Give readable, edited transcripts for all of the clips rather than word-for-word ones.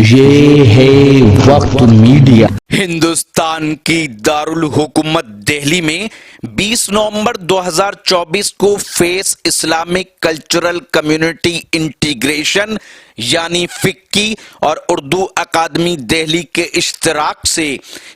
ये है वक्त मीडिया। हिंदुस्तान की दारुल हुकूमत दिल्ली में 20 नवंबर 2024 को face Islamic cultural community integration यानी फिक्की और उर्दू अकादमी दिल्ली के इश्तराक से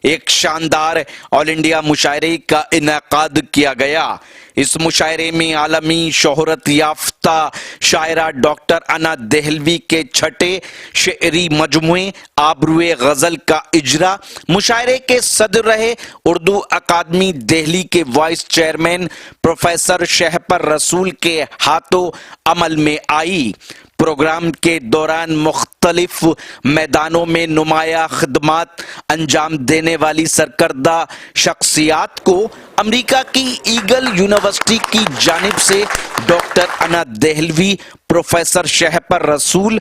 एक शानदार ऑल इंडिया मुशायरे का इनेकाद किया गया। इस मुशायरे में आलमी शोहरत याफ्ता शायरा डॉक्टर अना देहलवी के छठे शेरी मजमुए आबरूए गजल का इजरा, मुशायरे के सदर रहे उर्दू अकादमी दिल्ली के वाइस चेयरमैन प्रोफेसर शहपर रसूल के हाथों अमल में आई। प्रोग्राम के दौरान मुख्तलिफ मैदानों में नुमाया खिदमात अंजाम देने वाली सरकर्दा शख्सियात को अमेरिका की ईगल यूनिवर्सिटी की जानिब से डॉक्टर अना देहलवी, प्रोफेसर शहपर रसूल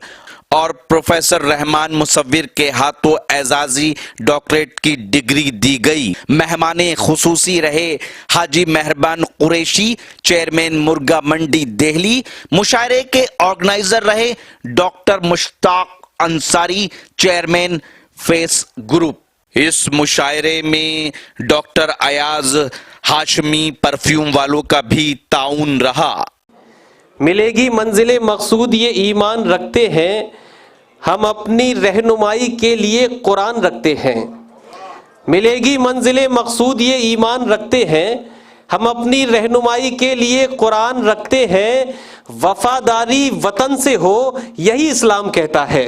और प्रोफेसर रहमान मुसव्विर के हाथों एजाजी डॉक्टरेट की डिग्री दी गई। मेहमाने खुसूसी रहे हाजी मेहरबान कुरैशी, चेयरमैन मुर्गा मंडी दिल्ली। मुशायरे के ऑर्गेनाइजर रहे doctor Mushtaq Ansari, chairman face group. इस मुशायरे में डॉक्टर अयाज हाशमी परफ्यूम वालों का भी ताउन रहा। मिलेगी मंजिले मकसूद ये ईमान रखते हैं, हम अपनी रहनुमाई के लिए कुरान रखते हैं। मिलेगी मंजिले मकसूद ये ईमान रखते हैं, हम अपनी रहनुमाई के लिए कुरान रखते हैं। वफादारी वतन से हो यही इस्लाम कहता है,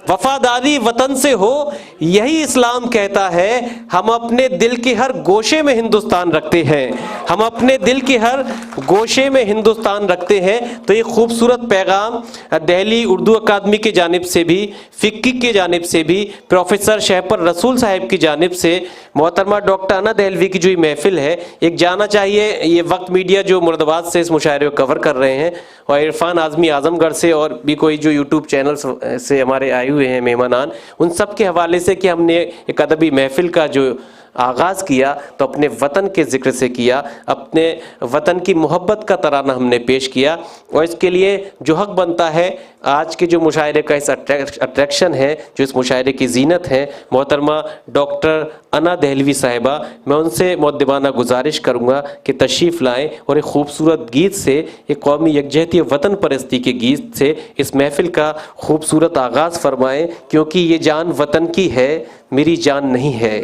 वफादारी वतन से हो यही इस्लाम कहता है। हम अपने दिल के हर गोशे में हिंदुस्तान रखते हैं, हम अपने दिल के हर गोशे में हिंदुस्तान रखते हैं। तो ये खूबसूरत पैगाम दिल्ली उर्दू अकादमी की जानिब से भी, फिक्की की जानिब से भी, प्रोफेसर शहपर रसूल साहब की जानिब से, मोहतरमा डॉक्टर अना देहलवी की जो ये महफिल है, एक जाना चाहिए ये वक्त मीडिया जो मुर्दाबाद से इस मुशायरे को कवर कर रहे हैं, और इरफान आजमी आजमगढ़ से, और भी कोई जो यूट्यूब चैनल से हमारे आए हुए हैं मेहमानान, उन सब के हवाले से कि हमने एक अदबी महफिल का जो आगाज़ किया तो अपने वतन के ज़िक्र से किया, अपने वतन की मोहब्बत का तराना हमने पेश किया। और इसके लिए जो हक बनता है, आज के जो मुशायरे का इस अट्रैक्शन है, जो इस मुशायरे की जीनत है, मोहतरमा डॉक्टर अना देहलवी साहिबा, मैं उनसे मुअद्दिबाना गुजारिश करूँगा कि तशरीफ़ लाएँ और एक खूबसूरत गीत से, एक कौमी यकजहती वतन परस्ती के गीत से इस महफिल का खूबसूरत आगाज़ फरमाएँ। क्योंकि ये जान वतन की है, मेरी जान नहीं है,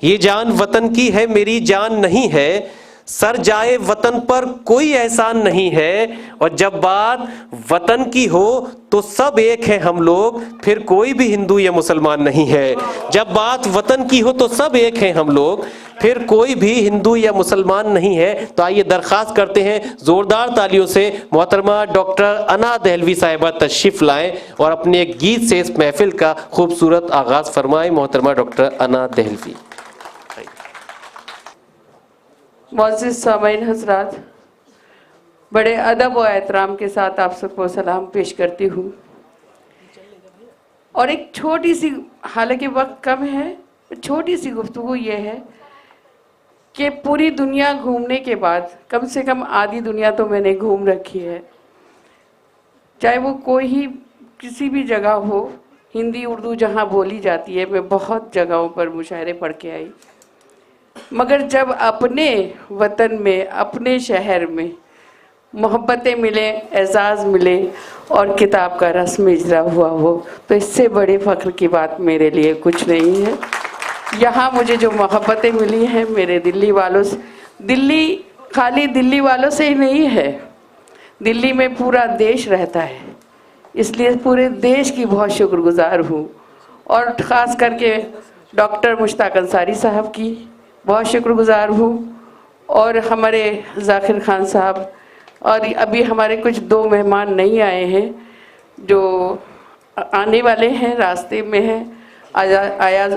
ये जान वतन की है, मेरी जान नहीं है। सर जाए वतन पर कोई एहसान नहीं है, और जब बात वतन की हो तो सब एक हैं हम लोग, फिर कोई भी हिंदू या मुसलमान नहीं है। जब बात वतन की हो तो सब एक हैं हम लोग, फिर कोई भी हिंदू या मुसलमान नहीं है। तो आइए दरख्वास्त करते हैं जोरदार तालियों से मोहतरमा डॉक्टर अना देहलवी साहिबा तशरीफ लाएं और अपने एक गीत से इस महफिल का खूबसूरत आगाज फरमाएं। मोहतरमा डॉक्टर अना देहलवी। मोअज़्ज़िज़ सामईन हज़रात, बड़े अदब और एहतराम के साथ आप सबको सलाम पेश करती हूँ। और एक छोटी सी, हालांकि वक्त कम है, छोटी सी गुफ्तगू ये है कि पूरी दुनिया घूमने के बाद कम से कम आधी दुनिया तो मैंने घूम रखी है, चाहे वो कोई ही किसी भी जगह हो, हिंदी उर्दू जहाँ बोली जाती है, मैं बहुत जगहों पर मुशायरे पढ़ के आई। मगर जब अपने वतन में, अपने शहर में मोहब्बतें मिले, एजाज़ मिले और किताब का रस्म इजरा हुआ हो, तो इससे बड़े फ़ख्र की बात मेरे लिए कुछ नहीं है। यहाँ मुझे जो मोहब्बतें मिली हैं मेरे दिल्ली वालों से, दिल्ली खाली दिल्ली वालों से ही नहीं है, दिल्ली में पूरा देश रहता है, इसलिए पूरे देश की बहुत शुक्रगुजार हूँ। और ख़ास करके डॉक्टर मुश्ताक अंसारी साहब की बहुत शुक्रगुजार हूँ, और हमारे ज़ाकिर खान साहब, और अभी हमारे कुछ दो मेहमान नहीं आए हैं जो आने वाले हैं, रास्ते में हैं,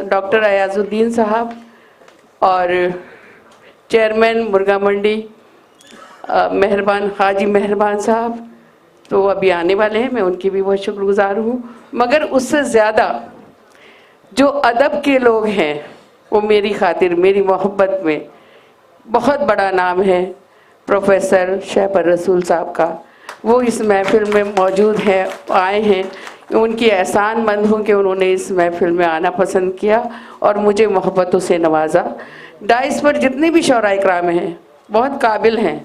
डॉक्टर अयाजुद्दीन साहब और चेयरमैन मुर्गा मंडी मेहरबान हाजी मेहरबान साहब, तो अभी आने वाले हैं, मैं उनकी भी बहुत शुक्रगुजार हूँ। मगर उससे ज़्यादा जो अदब के लोग हैं वो मेरी खातिर, मेरी मोहब्बत में बहुत बड़ा नाम है प्रोफेसर शहपर रसूल साहब का। वो इस महफिल में मौजूद हैं, आए हैं, मैं उनकी एहसानमंद हूँ कि उन्होंने इस महफिल में आना पसंद किया और मुझे मोहब्बतों से नवाजा। डाइस पर जितने भी शौरा इकराम हैं बहुत काबिल हैं।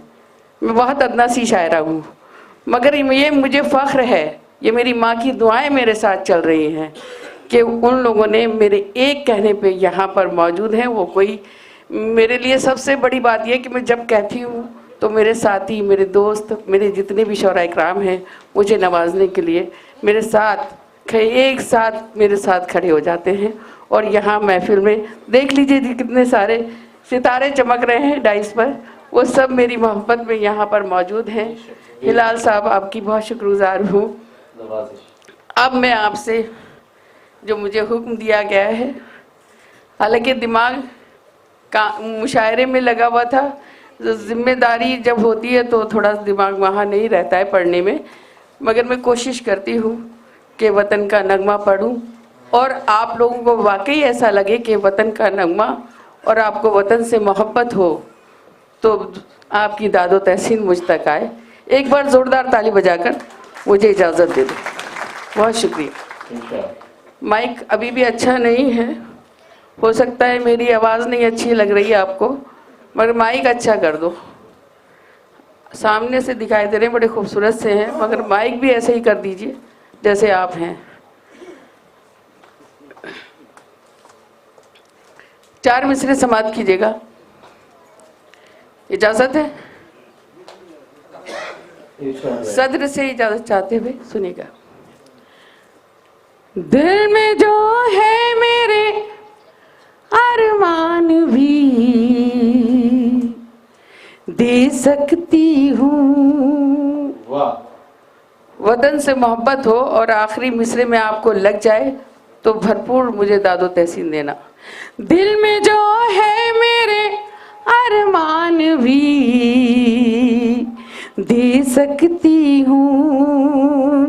मैं बहुत अदना सी शायरा हूँ, मगर ये मुझे फ़ख्र है, ये मेरी माँ की दुआएं मेरे साथ चल रही हैं कि उन लोगों ने मेरे एक कहने पे यहाँ पर मौजूद हैं। वो कोई मेरे लिए सबसे बड़ी बात यह कि मैं जब कहती हूँ तो मेरे साथी, मेरे दोस्त, मेरे जितने भी शौरा इकराम हैं मुझे नवाजने के लिए मेरे साथ एक साथ मेरे साथ खड़े हो जाते हैं। और यहाँ महफिल में देख लीजिए जी कितने सारे सितारे चमक रहे हैं डाइस पर, वो सब मेरी मोहब्बत में यहाँ पर मौजूद हैं। हिलाल साहब आपकी बहुत शुक्रगुजार हूँ। अब मैं आपसे जो मुझे हुक्म दिया गया है, हालांकि दिमाग का मुशायरे में लगा हुआ था, जिम्मेदारी जब होती है तो थोड़ा दिमाग वहाँ नहीं रहता है पढ़ने में, मगर मैं कोशिश करती हूँ कि वतन का नगमा पढ़ूँ और आप लोगों को वाकई ऐसा लगे कि वतन का नगमा और आपको वतन से मोहब्बत हो तो आपकी दादो तहसीन मुझ तक आए। एक बार ज़ोरदार ताली बजाकर मुझे इजाज़त दे दो। बहुत शुक्रिया। माइक अभी भी अच्छा नहीं है, हो सकता है मेरी आवाज़ नहीं अच्छी लग रही है आपको, मगर माइक अच्छा कर दो। सामने से दिखाई दे रहे हैं बड़े खूबसूरत से हैं, मगर माइक भी ऐसे ही कर दीजिए जैसे आप हैं। 4 मिसरे समाप्त कीजिएगा, इजाज़त है? सदर से इजाज़त चाहते हुए सुनिएगा। दिल में जो है मेरे अरमान भी दे सकती हूँ। वतन से मोहब्बत हो और आखिरी मिसरे में आपको लग जाए तो भरपूर मुझे दादो तहसीन देना। दिल में जो है मेरे अरमान भी दे सकती हूँ,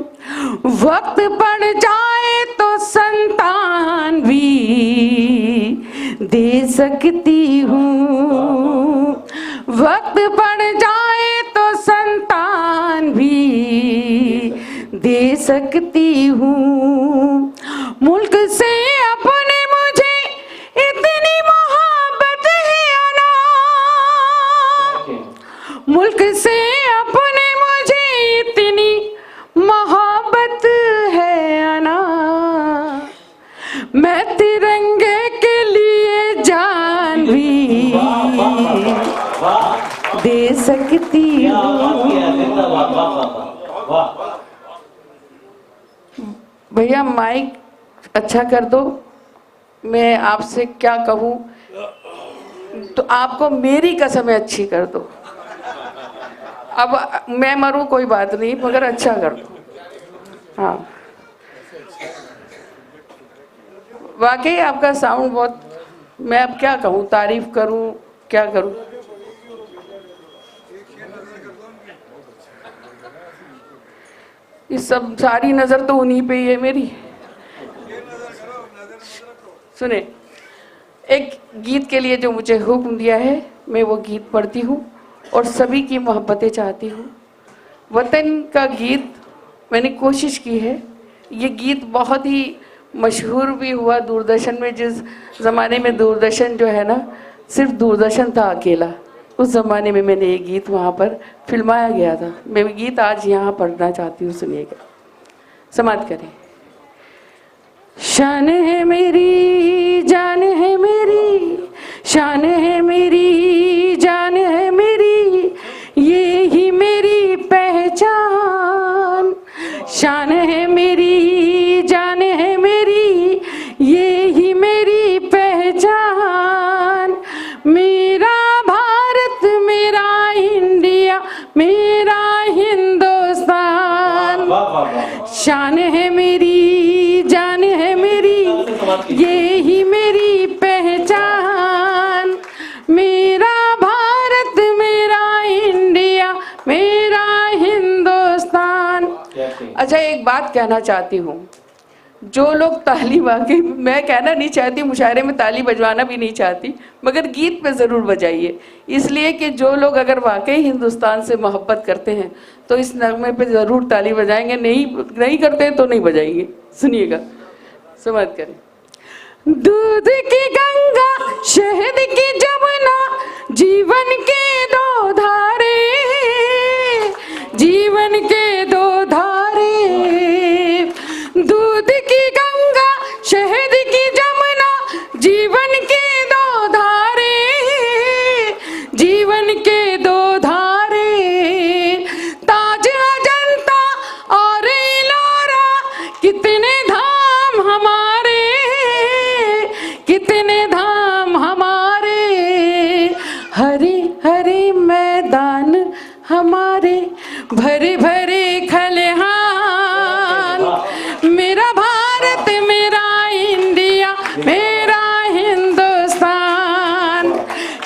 वक्त पड़ जाए तो संतान भी दे सकती हूँ, वक्त पड़ जाए तो संतान भी दे सकती हूँ। मुल्क से अपने मुझे इतनी मोहब्बत है अना, मुल्क से अपने मुझे इतनी मोहब्बत है अना, मैं तिरंगे के लिए जान भी दे सकती हूँ। भैया माइक अच्छा कर दो। मैं आपसे क्या कहूँ, तो आपको मेरी कसम अच्छी कर दो। अब मैं मरूँ कोई बात नहीं, मगर अच्छा कर दो। हाँ, वाकई आपका साउंड बहुत, मैं अब क्या कहूँ, तारीफ करूँ क्या करूँ। इस सब सारी नज़र तो उन्हीं पे ही है मेरी। सुने, एक गीत के लिए जो मुझे हुक्म दिया है मैं वो गीत पढ़ती हूँ और सभी की मोहब्बतें चाहती हूँ। वतन का गीत मैंने कोशिश की है। ये गीत बहुत ही मशहूर भी हुआ दूरदर्शन में, जिस ज़माने में दूरदर्शन जो है ना सिर्फ दूरदर्शन था अकेला, उस ज़माने में मैंने ये गीत वहाँ पर फिल्माया गया था। मैं गीत आज यहाँ पढ़ना चाहती हूँ, सुनिएगा, समाप्त करें। शान है मेरी जान है मेरी, शान है मेरी जान है मेरी, ये ही मेरी पहचान। शान है मेरी जान है मेरी, ये ही मेरी पहचान। मेरा भारत मेरा इंडिया मेरा हिंदुस्तान। शान है मेरी जान है मेरी, ये ही मेरी पहचान। मेरा भारत मेरा इंडिया मेरा हिंदुस्तान। अच्छा, एक बात कहना चाहती हूँ, जो लोग ताली वाकई, मैं कहना नहीं चाहती, मुशायरे में ताली बजवाना भी नहीं चाहती, मगर गीत पे ज़रूर बजाइए, इसलिए कि जो लोग अगर वाकई हिंदुस्तान से मोहब्बत करते हैं तो इस नगमे पे ज़रूर ताली बजाएंगे, नहीं करते हैं तो नहीं बजाएंगे। सुनिएगा, समझ करें। दूध की गंगा, शहद की जमुना, जीवन के दो धारे, जीवन के दो धारे। दूध की गंगा, शहद की जमुना, जीवन के दो धारे, जीवन के दो धारे। ताज अजंता और इलोरा, कितने धाम हमारे, कितने धाम हमारे। हरे हरे मैदान हमारे, भरे भरे खलिहान। मेरा भारत, मेरा इंडिया, मेरा हिंदुस्तान।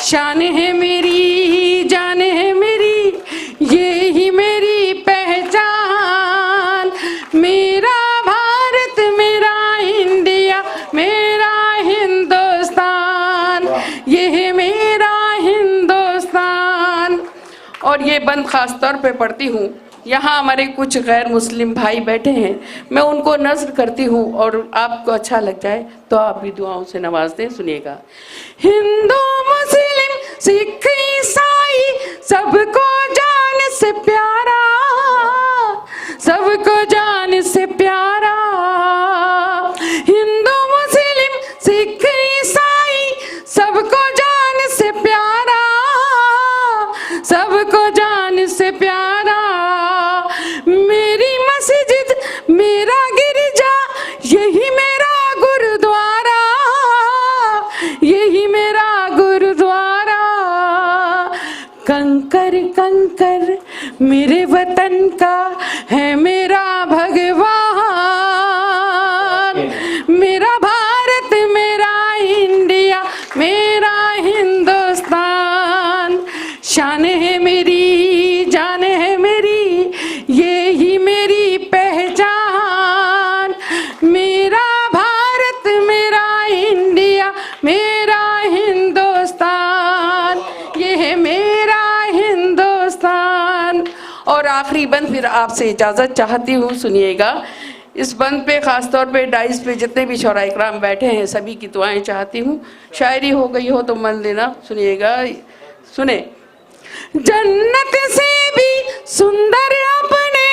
शान है मेरी, जान है मेरी, ये ही मेरी पहचान। मेरा भारत, मेरा इंडिया, मेरा हिंदुस्तान, ये है मेरा हिंदुस्तान। और ये बंद खास तौर पे पढ़ती हूँ, यहाँ हमारे कुछ गैर मुस्लिम भाई बैठे हैं, मैं उनको नज़्र करती हूँ और आपको अच्छा लग जाए तो आप भी दुआओं से नवाज दें। सुनिएगा। हिंदू मुस्लिम सिख ईसाई, सबको जान से प्यारा, सबको जान से प्यारा। हिंदू मुस्लिम सिख ईसाई, सबको जान से प्यारा, सबको जान से प्यारा। मेरी मस्जिद, मेरा गिरजा, यही मेरा गुरुद्वारा, यही मेरा गुरुद्वारा। कंकर कंकर मेरे वतन का है मेरा भगवान। मेरा भारत, मेरा इंडिया, मेरा हिंदुस्तान। शान है मेरी, जान है मेरी, ये ही मेरी पहचान। मेरा भारत, मेरा इंडिया, मेरा हिंदुस्तान, ये है मेरा हिंदुस्तान। और आखिरी बंद फिर आपसे इजाज़त चाहती हूँ, सुनिएगा। इस बंद पे ख़ास तौर पे डाइस पे जितने भी शौरा इकराम बैठे हैं सभी की दुआएं चाहती हूँ। शायरी हो गई हो तो मन लेना। सुनिएगा, सुने। जन्नत से भी सुंदर अपने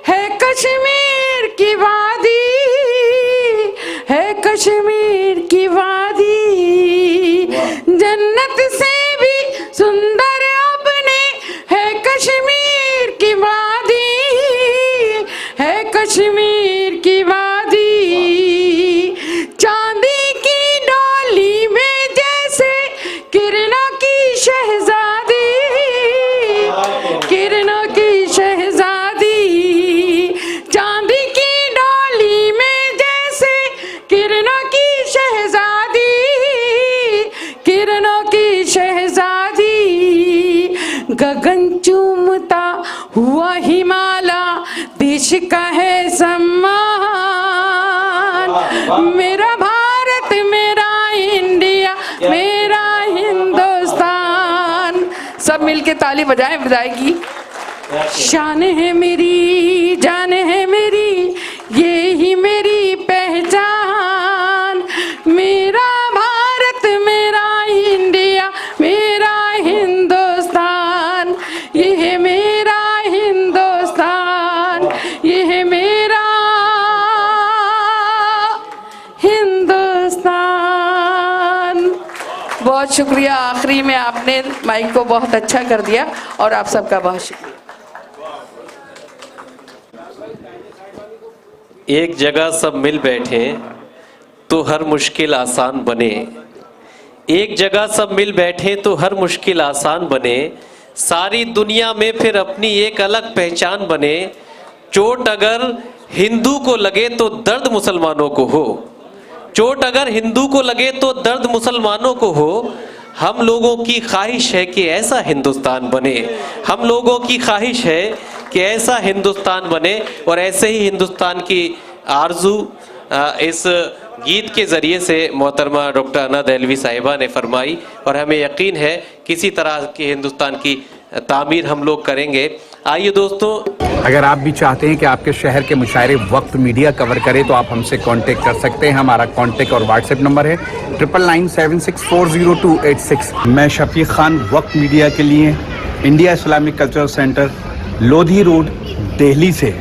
है कश्मीर की वादी, है कश्मीर की वादी। जन्नत से भी सुंदर अपने है कश्मीर की वादी, है कश्मीर की वादी। चांदी की डोली में जैसे किरणों की शहजादी, किरणों की शहजादी। चांदी की डोली में जैसे किरणों की शहजादी, किरणों की शहजादी। गगन चूमता हुआ हिमालय देश का है सम्मान। मेरा भारत, मेरा इंडिया, मेरा हिंदुस्तान। सब मिलके ताली बजाएं, बजाएगी। शान है मेरी, जान है मेरी, ये ही मेरी पहचान। मेरा भारत, मेरा इंडिया, मेरा हिंदुस्तान, ये है मेरा हिंदुस्तान, ये है मेरा हिंदुस्तान। बहुत शुक्रिया। आखिरी में आपने माइक को बहुत अच्छा कर दिया और आप सबका बहुत शुक्रिया। एक जगह सब मिल बैठे तो हर मुश्किल आसान बने। एक जगह सब मिल बैठे तो हर मुश्किल आसान बने। सारी दुनिया में फिर अपनी एक अलग पहचान बने। चोट अगर हिंदू को लगे तो दर्द मुसलमानों को हो। चोट अगर हिंदू को लगे तो दर्द मुसलमानों को हो। हम लोगों की ख्वाहिश है कि ऐसा हिंदुस्तान बने। हम लोगों की ख्वाहिश है कि ऐसा हिंदुस्तान बने और ऐसे ही हिंदुस्तान की आरजू इस गीत के ज़रिए से मोहतरमा डॉक्टर अना दहलवी साहिबा ने फरमाई, और हमें यकीन है किसी तरह की हिंदुस्तान की तामीर हम लोग करेंगे। आइए दोस्तों, अगर आप भी चाहते हैं कि आपके शहर के मुशायरे वक्त मीडिया कवर करे तो आप हमसे कांटेक्ट कर सकते हैं। हमारा कांटेक्ट और व्हाट्सएप नंबर है 9997640286। मैं शफीक खान वक्त मीडिया के लिए India Islamic cultural centre Lodhi road Delhi से